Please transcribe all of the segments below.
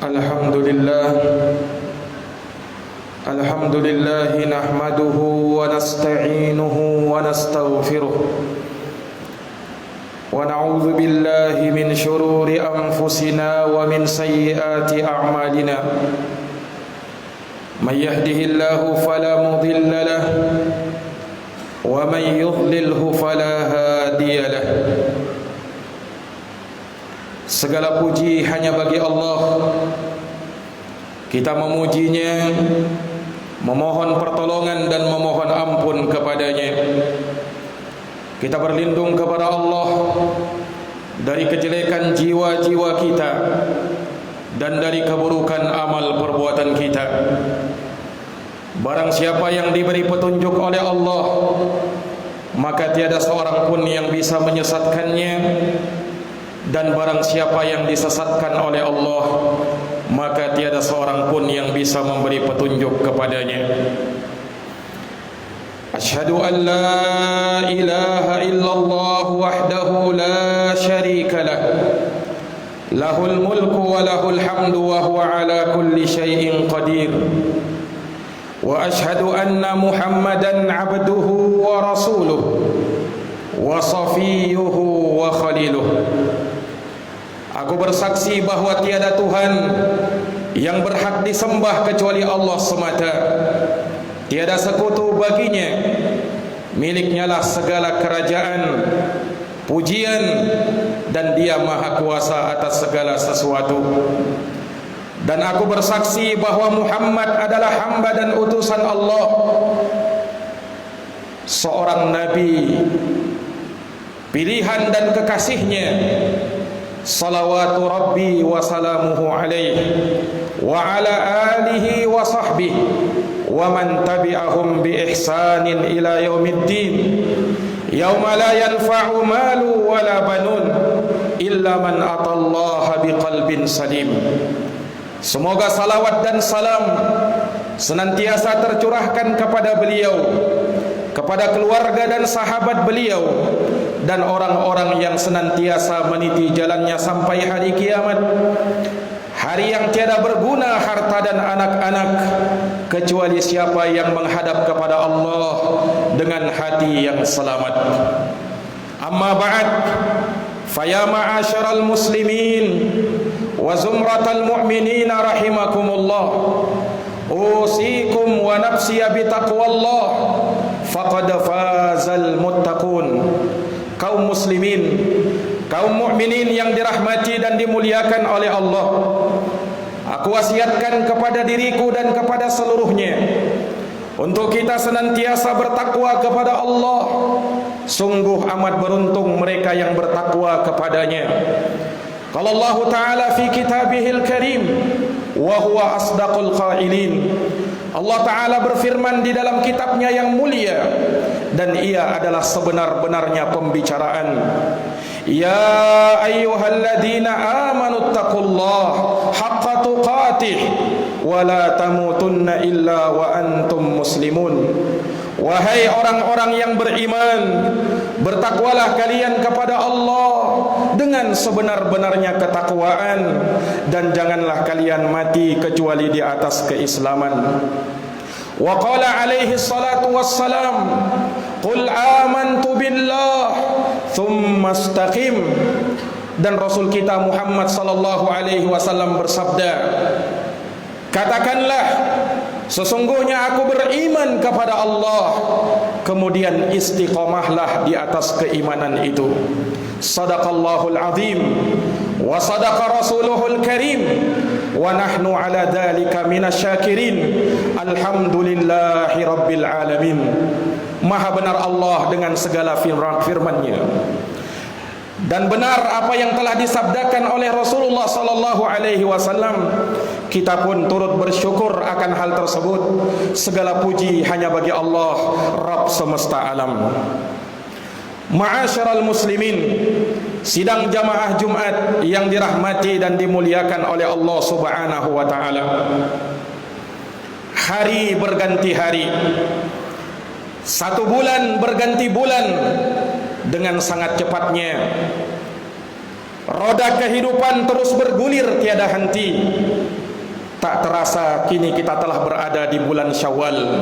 Alhamdulillah nahmaduhu wa nasta'inuhu wa nastaghfiruh wa na'udzu billahi min shururi anfusina wa min sayyiati a'malina. May yahdihillahu fala mudilla lahu wa may yudlilhu fala hadiya lahu. Segala puji hanya bagi Allah. Kita memujinya, memohon pertolongan dan memohon ampun kepadanya. Kita berlindung kepada Allah dari kejelekan jiwa-jiwa kita dan dari keburukan amal perbuatan kita. Barang siapa yang diberi petunjuk oleh Allah, maka tiada seorang pun yang bisa menyesatkannya. Dan barang siapa yang disesatkan oleh Allah, maka tiada seorang pun yang bisa memberi petunjuk kepadanya. Asyhadu an la ilaha illallah wahdahu la syarika lah, lahul mulku wa lahul hamdu wa huwa ala kulli syai'in qadir. Wa asyhadu anna Muhammadan abduhu wa rasuluh wa safiyuhu wa khaliluh. Aku bersaksi bahwa tiada Tuhan yang berhak disembah kecuali Allah semata. Tiada sekutu baginya. Miliknya lah segala kerajaan, pujian, dan Dia maha kuasa atas segala sesuatu. Dan aku bersaksi bahwa Muhammad adalah hamba dan utusan Allah, seorang nabi, pilihan dan kekasihnya. Salawatu Rabbi wa salamuhu alaihi wa ala alihi wa sahbihi wa man tabi'ahum bi ihsanin ila yaumiddin, yauma la yanfa'u malu wa la banun illa man atallaha biqalbin salim. Semoga salawat dan salam senantiasa tercurahkan kepada beliau, kepada keluarga dan sahabat beliau, dan orang-orang yang senantiasa meniti jalannya sampai hari kiamat, hari yang tiada berguna harta dan anak-anak kecuali siapa yang menghadap kepada Allah dengan hati yang selamat. Amma ba'd, faya ma'asyaral muslimin wa zumratal mu'minina rahimakumullah, usikum wa nafsiya bitaqwallah, faqad fazal muttaqun. Kaum muslimin, kaum mukminin yang dirahmati dan dimuliakan oleh Allah, aku wasiatkan kepada diriku dan kepada seluruhnya untuk kita senantiasa bertakwa kepada Allah. Sungguh amat beruntung mereka yang bertakwa kepadanya. Qala Allah Ta'ala fi kitabihil karim wa huwa asdaqul qailin. Allah Ta'ala berfirman di dalam kitabnya yang mulia, dan ia adalah sebenar-benarnya pembicaraan. Ya ayyuhalladzina amanu taqullah haqqa tuqatih wa la tamutunna illa wa antum muslimun. Wahai orang-orang yang beriman, bertakwalah kalian kepada Allah dengan sebenar-benarnya ketakwaan, dan janganlah kalian mati kecuali di atas keislaman. Wa qala alaihi salatu wassalam, qul amantu billah thumma istaqim. Dan Rasul kita Muhammad sallallahu alaihi wasallam bersabda, katakanlah, sesungguhnya aku beriman kepada Allah, kemudian istiqamahlah di atas keimanan itu. Sadaqallahul azim wa sadaqa rasuluhul karim wa nahnu ala dhalika minasyakirin. Alhamdulillahi rabbil alamin. Maha benar Allah dengan segala firman-Nya, dan benar apa yang telah disabdakan oleh Rasulullah sallallahu alaihi wasallam. Kita pun turut bersyukur akan hal tersebut. Segala puji hanya bagi Allah, Rabb semesta alam. Ma'asyiral muslimin, sidang jamaah Jumat yang dirahmati dan dimuliakan oleh Allah Subhanahu wa taala. Hari berganti hari, satu bulan berganti bulan dengan sangat cepatnya. Roda kehidupan terus bergulir tiada henti. Tak terasa kini kita telah berada di bulan Syawal.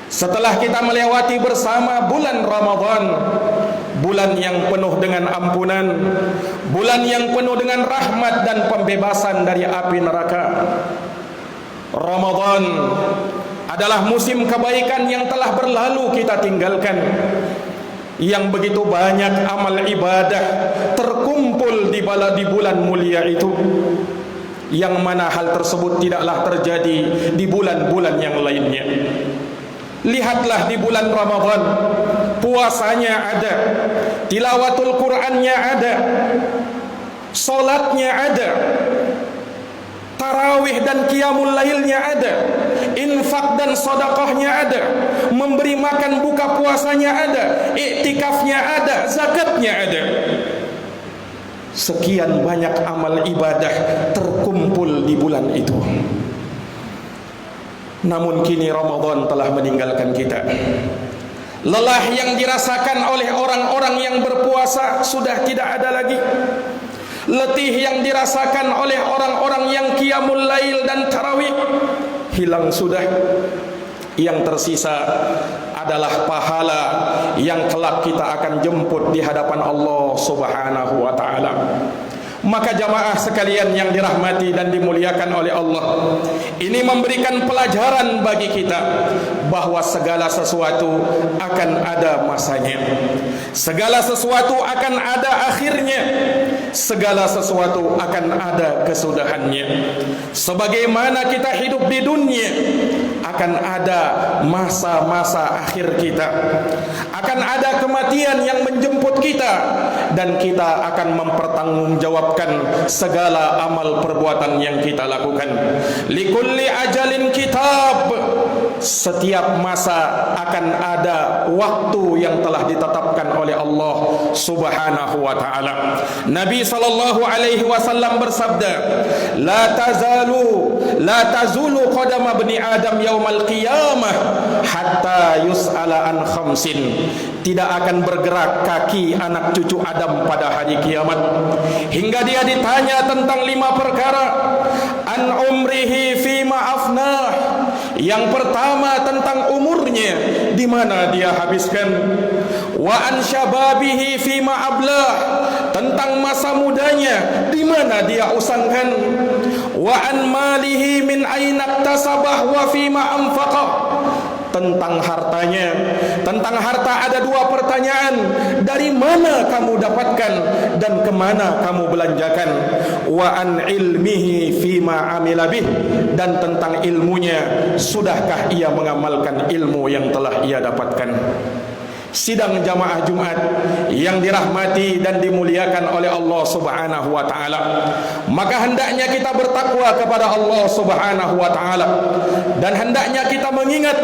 Setelah kita melewati bersama bulan Ramadan, bulan yang penuh dengan ampunan, bulan yang penuh dengan rahmat dan pembebasan dari api neraka. Ramadan adalah musim kebaikan yang telah berlalu kita tinggalkan, yang begitu banyak amal ibadah terkumpul di bulan mulia itu, yang mana hal tersebut tidaklah terjadi di bulan-bulan yang lainnya. Lihatlah di bulan Ramadan, puasanya ada, tilawatul Qur'annya ada, solatnya ada, tarawih dan qiyamul lailnya ada, infak dan sedekahnya ada, memberi makan buka puasanya ada, iktikafnya ada, zakatnya ada. Sekian banyak amal ibadah terkumpul di bulan itu. Namun kini Ramadan telah meninggalkan kita. Lelah yang dirasakan oleh orang-orang yang berpuasa sudah tidak ada lagi. Letih yang dirasakan oleh orang-orang yang qiyamul lail dan tarawih hilang sudah. Yang tersisa adalah pahala yang kelak kita akan jemput di hadapan Allah Subhanahu wa ta'ala. Maka jamaah sekalian yang dirahmati dan dimuliakan oleh Allah, ini memberikan pelajaran bagi kita bahwa segala sesuatu akan ada masanya, segala sesuatu akan ada akhirnya, segala sesuatu akan ada kesudahannya. Sebagaimana kita hidup di dunia, akan ada masa-masa akhir kita, akan ada kematian yang menjemput kita, dan kita akan mempertanggungjawabkan segala amal perbuatan yang kita lakukan. Likulli ajalin kitab, setiap masa akan ada waktu yang telah ditetapkan oleh Allah Subhanahu wa ta'ala. Nabi sallallahu alaihi wasallam bersabda, la tazulu qadama bani adam yaumal qiyamah hatta yus'ala an khamsin. Tidak akan bergerak kaki anak cucu Adam pada hari kiamat hingga dia ditanya tentang 5 perkara. An umrihi fima afnah, yang pertama tentang umurnya, di mana dia habiskan. Wa an syababihi fima ablah, tentang masa mudanya, di mana dia usangkan. Wa an malihi min aina iktasabah wa fima anfaqah, tentang hartanya. Tentang harta ada 2 pertanyaan, dari mana kamu dapatkan dan kemana kamu belanjakan. Wa an ilmihi fima amila bih, dan tentang ilmunya, sudahkah ia mengamalkan ilmu yang telah ia dapatkan. Sidang jamaah Jumat yang dirahmati dan dimuliakan oleh Allah Subhanahu wa ta'ala, maka hendaknya kita bertakwa kepada Allah Subhanahu wa ta'ala, dan hendaknya kita mengingat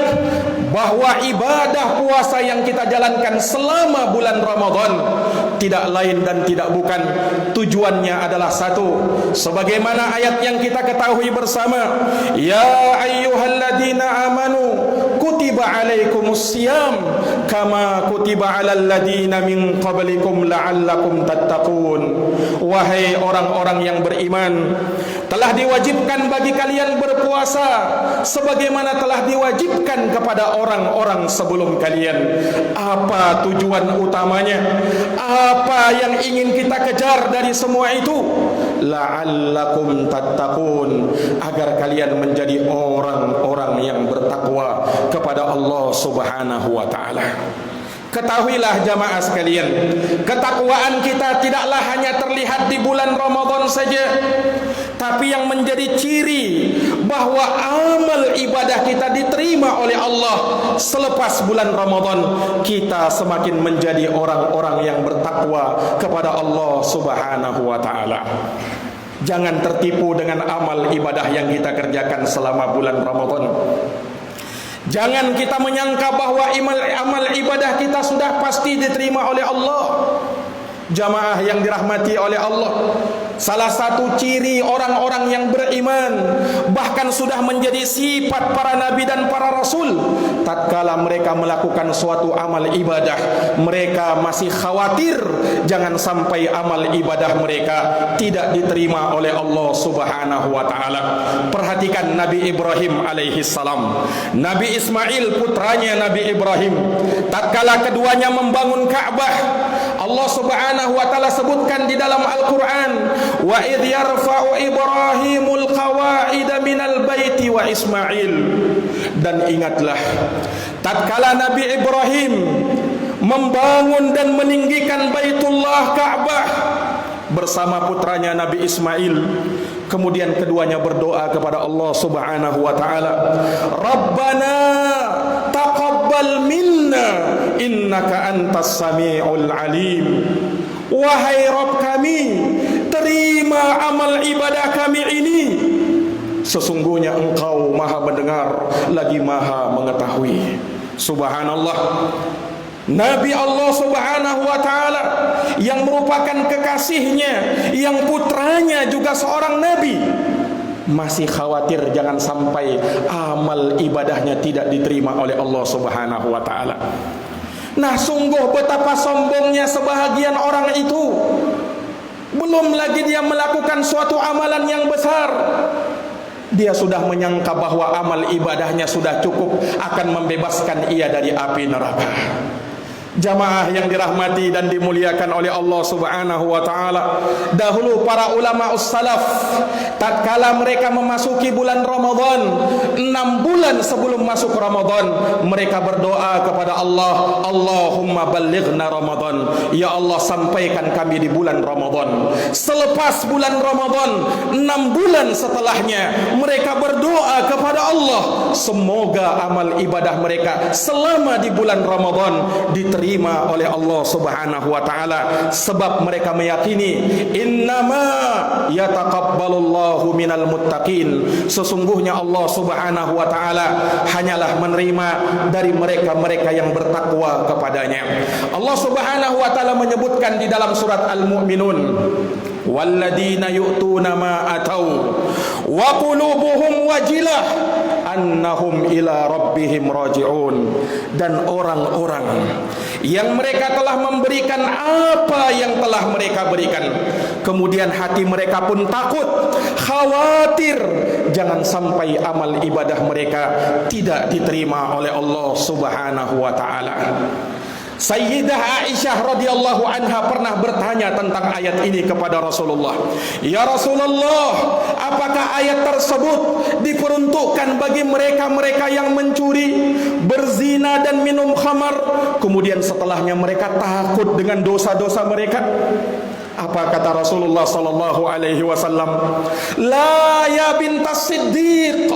bahwa ibadah puasa yang kita jalankan selama bulan Ramadan tidak lain dan tidak bukan, tujuannya adalah satu, sebagaimana ayat yang kita ketahui bersama, ya ayyuhalladzina amanu kutiba alaikumus siyam kama kutiba alal ladina min qablikum la'allakum tattaqun. Wahai orang-orang yang beriman, telah diwajibkan bagi kalian berpuasa sebagaimana telah diwajibkan kepada orang-orang sebelum kalian. Apa tujuan utamanya? Apa yang ingin kita kejar dari semua itu? La'allakum tattaqun, agar kalian menjadi orang-orang yang bertakwa kepada Allah Subhanahu wa ta'ala. Ketahuilah jamaah sekalian, ketakwaan kita tidaklah hanya terlihat di bulan Ramadan saja, tapi yang menjadi ciri bahwa amal ibadah kita diterima oleh Allah selepas bulan Ramadan, kita semakin menjadi orang-orang yang bertakwa kepada Allah Subhanahu wa ta'ala. Jangan tertipu dengan amal ibadah yang kita kerjakan selama bulan Ramadan. Jangan kita menyangka bahwa amal ibadah kita sudah pasti diterima oleh Allah. Jamaah yang dirahmati oleh Allah, Salah satu ciri orang-orang yang beriman, bahkan sudah menjadi sifat para nabi dan para rasul, tatkala mereka melakukan suatu amal ibadah, mereka masih khawatir jangan sampai amal ibadah mereka tidak diterima oleh Allah Subhanahu wa taala. Perhatikan Nabi Ibrahim alaihi salam, Nabi Ismail putranya Nabi Ibrahim, tatkala keduanya membangun Ka'bah, Allah Subhanahu wa taala sebutkan di dalam Al-Qur'an, wa idh yarfa'u Ibrahimul qawa'ida minal baiti wa Ismail. Dan ingatlah tatkala Nabi Ibrahim membangun dan meninggikan Baitullah Ka'bah bersama putranya Nabi Ismail. Kemudian keduanya berdoa kepada Allah Subhanahu wa taala, Rabbana taqabbal minna innaka antas sami'ul alim. Wahai Rabb kami, terima amal ibadah kami ini, sesungguhnya Engkau maha mendengar lagi maha mengetahui. Subhanallah, Nabi Allah Subhanahu wa taala yang merupakan kekasihnya, yang putranya juga seorang nabi, masih khawatir jangan sampai amal ibadahnya tidak diterima oleh Allah Subhanahu wa taala. Nah, sungguh betapa sombongnya sebahagian orang itu. Belum lagi dia melakukan suatu amalan yang besar, dia sudah menyangka bahwa amal ibadahnya sudah cukup akan membebaskan ia dari api neraka. Jamaah yang dirahmati dan dimuliakan oleh Allah Subhanahu wa taala, dahulu para ulama salaf tatkala mereka memasuki bulan Ramadan, 6 bulan sebelum masuk Ramadan, mereka berdoa kepada Allah, Allahumma ballighna Ramadan, ya Allah sampaikan kami di bulan Ramadan. Selepas bulan Ramadan, 6 bulan setelahnya, mereka berdoa kepada Allah, semoga amal ibadah mereka selama di bulan Ramadan diterima oleh Allah Subhanahu wa taala, sebab mereka meyakini innama yataqabbalullahu minal muttaqin, sesungguhnya Allah Subhanahu wa taala hanyalah menerima dari mereka-mereka yang bertakwa kepadanya. Allah Subhanahu wa taala menyebutkan di dalam surat Al-Mu'minun, walladzina yu'tuna ma atau wa qulubuhum wajilah annahum ila rabbihim raji'un. Dan orang-orang yang mereka telah memberikan apa yang telah mereka berikan, kemudian hati mereka pun takut, khawatir jangan sampai amal ibadah mereka tidak diterima oleh Allah Subhanahu wa taala. Sayyidah Aisyah radhiyallahu anha pernah bertanya tentang ayat ini kepada Rasulullah. Ya Rasulullah, apakah ayat tersebut diperuntukkan bagi mereka-mereka yang mencuri, berzina dan minum khamar, kemudian setelahnya mereka takut dengan dosa-dosa mereka? Apa kata Rasulullah sallallahu alaihi wasallam? La ya bintas Siddiq,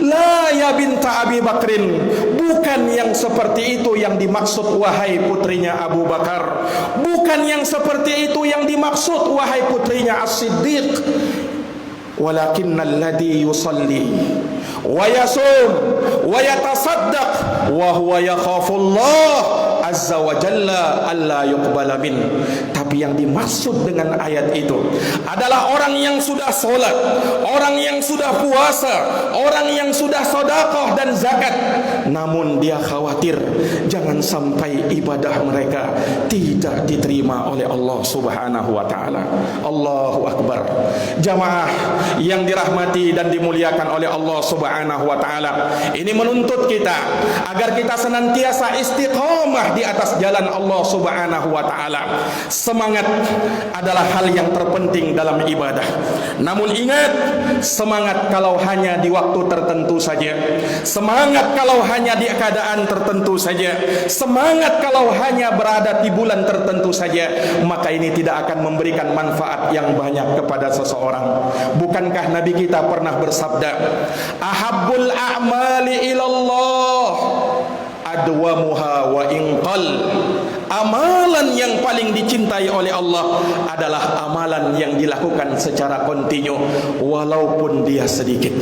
la ya binta Abi Bakrin. Bukan yang seperti itu yang dimaksud wahai putrinya Abu Bakar. Bukan yang seperti itu yang dimaksud wahai putrinya As-Siddiq. Walakinnal ladzi yusalli wa yasum wa yatasaddaq wa huwa yakhafullah azza wa jalla alla yuqbala min. Tapi yang dimaksud dengan ayat itu adalah orang yang sudah sholat, orang yang sudah puasa, orang yang sudah sedekah dan zakat, namun dia khawatir jangan sampai ibadah mereka tidak diterima oleh Allah Subhanahu wa taala. Allahu akbar. Jamaah yang dirahmati dan dimuliakan oleh Allah Subhanahu wa taala, ini menuntut kita agar kita senantiasa istiqamah di atas jalan Allah Subhanahu wa taala. Semangat adalah hal yang terpenting dalam ibadah. Namun ingat, semangat kalau hanya di waktu tertentu saja, semangat kalau hanya di keadaan tertentu saja, semangat kalau hanya berada di bulan tertentu saja, maka ini tidak akan memberikan manfaat yang banyak kepada seseorang. Bukankah Nabi kita pernah bersabda, ahabbul a'mali ilallah adwamuha wa inqal. Amalan yang paling dicintai oleh Allah adalah amalan yang dilakukan secara kontinu walaupun dia sedikit.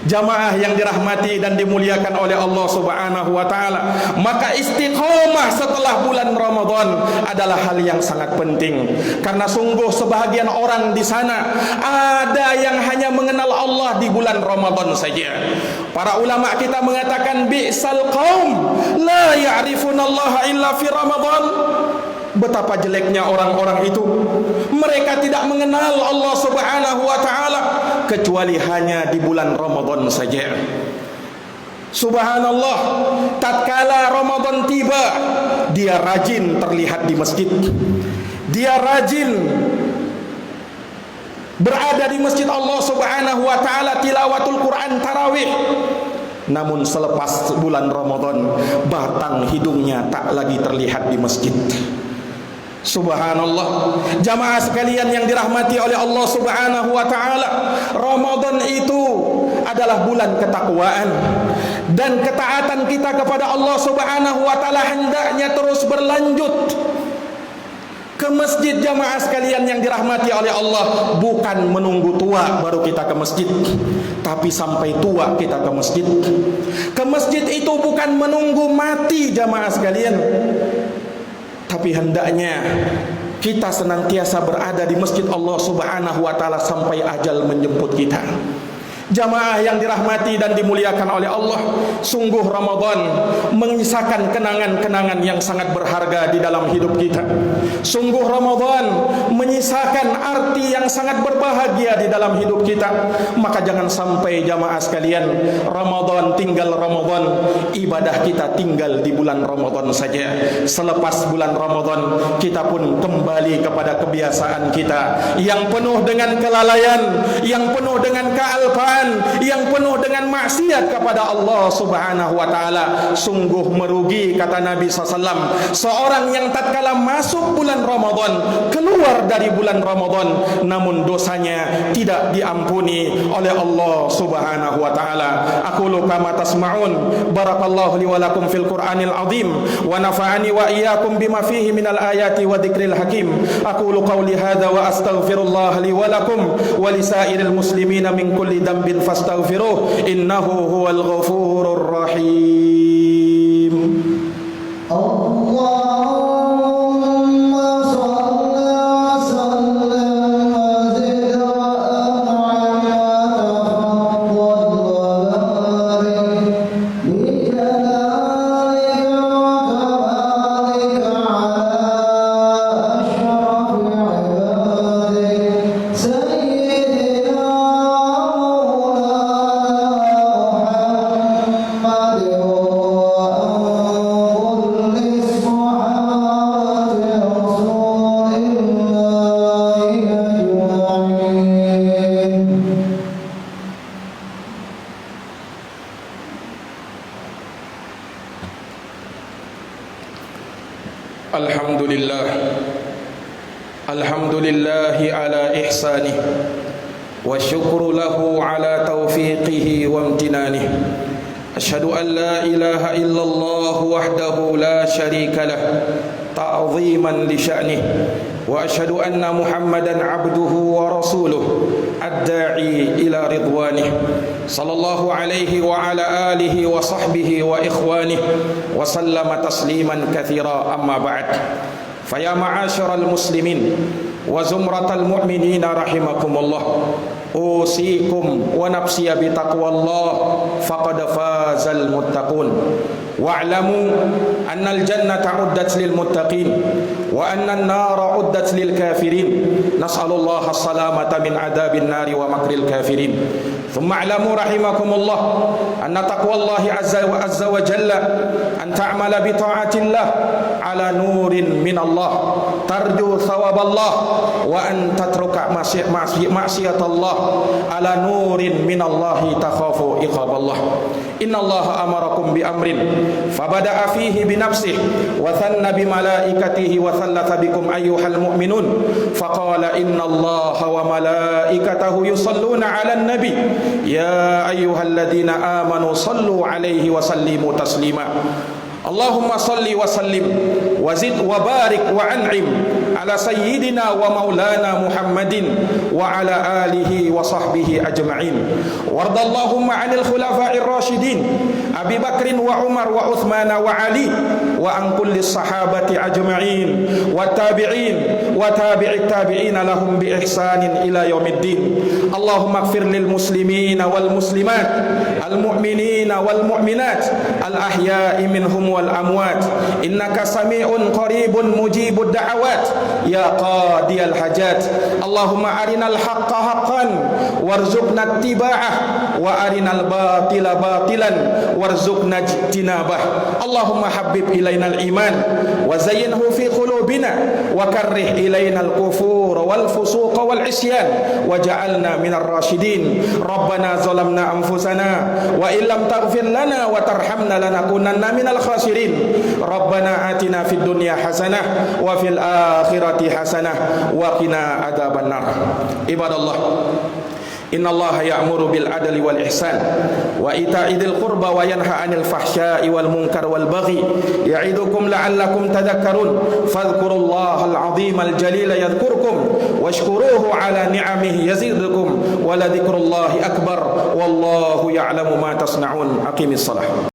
Jamaah yang dirahmati dan dimuliakan oleh Allah Subhanahu wa taala, maka istiqomah setelah bulan Ramadan adalah hal yang sangat penting. Karena sungguh sebahagian orang di sana ada yang hanya mengenal Allah di bulan Ramadan saja. Para ulama kita mengatakan bi'sal qaum la ya'rifunallaha illa fi Ramadan. Betapa jeleknya orang-orang itu. Mereka tidak mengenal Allah Subhanahu wa taala kecuali hanya di bulan Ramadan saja. Subhanallah, tatkala Ramadan tiba, dia rajin terlihat di masjid. Dia rajin berada di masjid Allah Subhanahu wa taala tilawatul Quran tarawih. Namun selepas bulan Ramadan, batang hidungnya tak lagi terlihat di masjid. Subhanallah, jamaah sekalian yang dirahmati oleh Allah Subhanahu wa taala, Ramadan itu adalah bulan ketakwaan dan ketaatan kita kepada Allah Subhanahu wa taala hendaknya terus berlanjut. Ke masjid jamaah sekalian yang dirahmati oleh Allah bukan menunggu tua baru kita ke masjid, tapi sampai tua kita ke masjid. Ke masjid itu bukan menunggu mati jamaah sekalian, tapi hendaknya kita senantiasa berada di masjid Allah Subhanahu wa taala sampai ajal menjemput kita. Jamaah yang dirahmati dan dimuliakan oleh Allah, sungguh Ramadan menyisakan kenangan-kenangan yang sangat berharga di dalam hidup kita. Sungguh Ramadan menyisakan arti yang sangat berbahagia di dalam hidup kita. Maka jangan sampai jamaah sekalian, Ramadan tinggal Ramadan, ibadah kita tinggal di bulan Ramadan saja. Selepas bulan Ramadan kita pun kembali kepada kebiasaan kita yang penuh dengan kelalaian, yang penuh dengan kealpaan, yang penuh dengan maksiat kepada Allah Subhanahu wa taala. Sungguh merugi, kata Nabi SAW, seorang yang tatkala masuk bulan Ramadan, keluar dari bulan Ramadan, namun dosanya tidak diampuni oleh Allah Subhanahu wa taala. Aqulu kama tasma'un, barakallahu li wa lakum fil Qur'anil azim wa nafa'ani wa iyyakum bima fihi minal ayati wa dzikril hakim. Aqulu qawli hadza wa astaghfirullah li wa lakum wa lisairil muslimina min kulli dhanbin fastaghfiruh innahu huwal ghafurur rahim. Allahumma shalli wa sallim wa zid wa an'im wa tafaddal bi jalalika wa kamalika ala ashrafil ibadi sayyidina Alhamdulillah, alhamdulillahi ala ihsanih wa syukru lahu ala taufiqihi wa amtinanih. Asyhadu an la ilaha illallah wahdahu la syarika lah ta'ziman li sya'nih wa asyhadu anna Muhammadan abduhu wa rasuluh ad-da'i ila ridwanih sallallahu alaihi wa ala alihi wa sahbihi wa ikhwanih wa sallama tasliman katsira. Amma ba'd, faya ma'asyiral muslimin wa zumratal mu'minina rahimakumullah, usikum wa nafsiya bi taqwallah faqad fazal muttaqun. Wa'lamu annal jannata uddat lil muttaqin wa annan nara uddat lil kafirin. Nas'alullaha as-salamata min adabin nari wa makril kafirin. Thumma a'lamu rahimakumullah anna taqwallahi azza wa jalla an ta'mala bi ta'atillah ala nurin min Allah tarju thawaballah wa an tatruka ma'siyatallah ala nurin min Allah takhafu iqaballah. Innallaha amarakum bi amrin fabada'a fihi bi nafsihi wa thanna bi malaikatihi wa thalatha bikum ayyuhal mu'minun faqala innallaha wa malaikatahu yusalluna 'alan nabi ya ayyuhalladzina amanu sallu 'alaihi wa sallimu taslima. Allahumma salli wa sallim wa zid wa barik wa an'im ala sayyidina wa maulana Muhammadin wa ala alihi wa sahbihi ajma'in. Warda Allahumma 'anil khulafa'ir rasyidin Abi Bakrin wa Umar wa Uthman wa Ali wa an kulli sahabati ajma'in wa tabi'in wa tabi'it tabi'in lahum bi ihsanin ila yaumiddin. Allahumma ighfir lil muslimina wal muslimat al mu'minina wal mu'minat al ahya'i minhum wal amwat innaka sami'un qaribun mujibud da'awat ya qadiyal hajat. Allahumma arinal haqqa haqqan warzuqna ittiba'ah wa arinal batila batilan warzuqna ijtinabah. Allahumma habbib ilainal iman wa zayyinhu fi qulubina wa karrih ilainal kufur wal fusuq wal isyan waj'alna minar rasyidin. Rabbana zalamna anfusana wa illam taghfir lana wa tarhamna lanakunanna minal khasirin. Rabbana atina fid dunya hasanah wa fil akhirati hasanah wa qina adzabannar. Ibadallah, innallaha ya'muru bil adli wal ihsan wa ita'i dzil qurba wa yanha 'anil fahsya'i wal munkar wal baghi ya'idukum la'allakum tadhakkarun. Fadhkurullahal 'azimal jalila yadhkurkum washkuruhu 'ala ni'amihi yazidkum wa la dzikrullahi akbar wallahu ya'lamu ma tasna'un. Aqimis shalah.